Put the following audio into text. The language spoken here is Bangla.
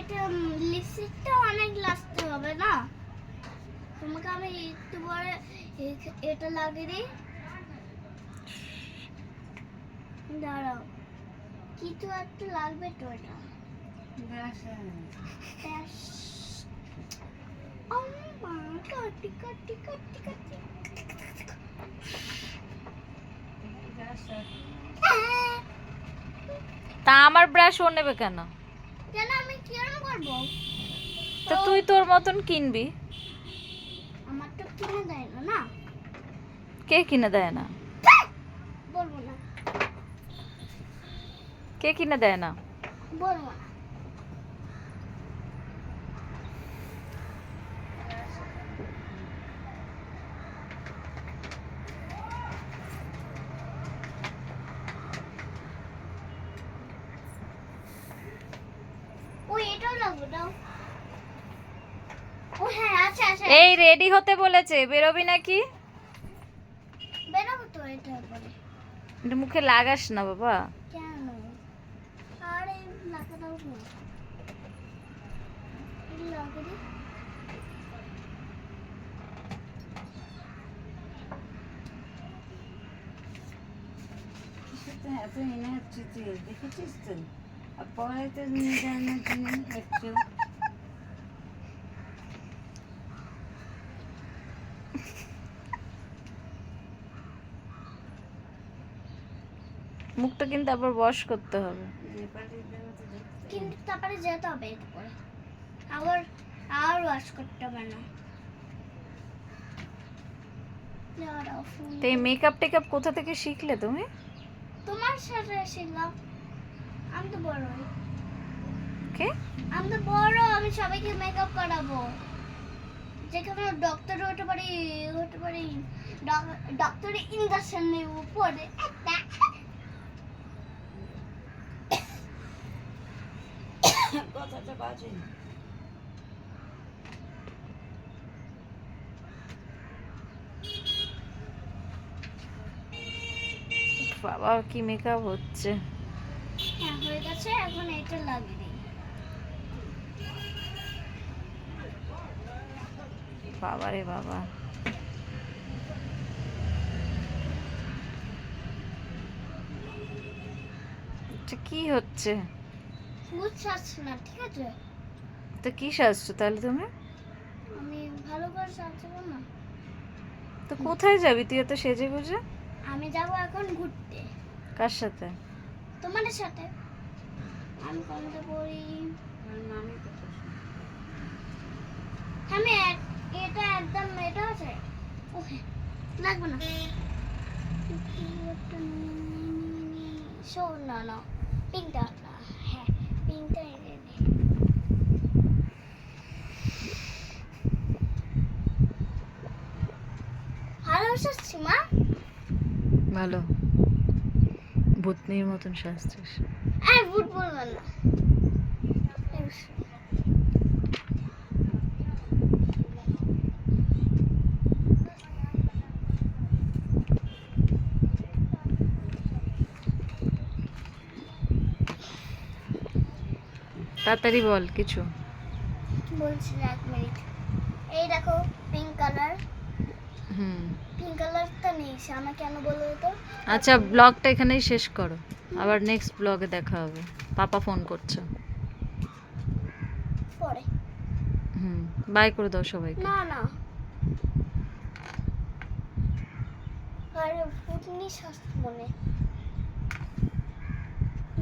এটা লিপস্টিকটা অনেক লাস্ট হবে না, তোমাকে আমি একটু পরে এটা লাগিয়ে দিই। দাঁড়াও, কিছু একটু লাগবে তো, এটা ব্যাস। আম্মা কাটি কাটি কাটি কাটি। তা আমার ব্রাশ ও নেবে কেন? কেন আমি কেন করবো? তো তুই তোর মতন কিনবি। আমার তো কিনে দেয় না না। কে কিনে দেয় না? বলবো না, কে কিনে দেয় না? বলবো না। ওই এটাও লাগবে দাও। ও হ্যাঁ, আচ্ছা আচ্ছা, এই রেডি হতে বলেছে, বেরোবি নাকি? বেরোবো তো এটা পরে। এটা মুখে লাগাস না বাবা। কেন? আরে লাগা দাও না, লাগিয়ে দিই। এত এনে হচ্ছে তুই দেখেছিস তো, আর পরে তো নিয়ে জানার জন্য একটু মুখটা কিন্তু আবার ওয়াশ করতে হবে। কিন্তু তারপরে যেতে হবে এরপরে, আবার আর ওয়াশ করতে হবে না। দাঁড়াও, ফোন তো এই মেকআপ টেকআপ কোথা থেকে শিখলে তুমি? তোমার সাথে শিখলাম। আমি তো বড়, কে? আমি তো বড়, আমি সবাইকে মেকআপ করাবো। যেখানে ডক্টর হতে পারি ডক্টরের ইঞ্জেকশন নেব পরে একটা। কথাটা বাজে। বাবা কি মেকআপ হচ্ছে। হ্যাঁ হয়ে গেছে, এখন এটা লাগিয়ে দিই। বাবা রে বাবা, এটা কি হচ্ছে? ফুল সাজছে না, ঠিক আছে? তো কি সাজছো তাহলে তুমি? আমি ভালো করে সাজাবো না। তো কোথায় যাবি তুই এত সেজে গুজে? আমি যাবো এখন ঘুরতে কার সাথে? তোমাদের সাথে। আমি কমতে পড়ি। আমি এটা একদম এটা আছে। ওকে লাগবে না। শোন না না, পিঙ্কটা না, হ্যাঁ পিঙ্কটা এনে দে। ভালো সাজছি মা। ভালো, ভূতনির মতন সাজছিস। আর ভূত বলবো না। তাড়াতাড়ি বল কিছু। বলছি এক মিনিট। এই দেখো পিঙ্ক কালার। হুম, পিঙ্ক কালারটা নেই, আমার কেন বলো তো? আচ্ছা ব্লগটা এখানেই শেষ করো, আবার নেক্সট ব্লগে দেখা হবে। পাপা ফোন করছে। পরে হুম, বাই করে দাও সবাইকে। না না, আরে ফুটনি শাস্তি মনে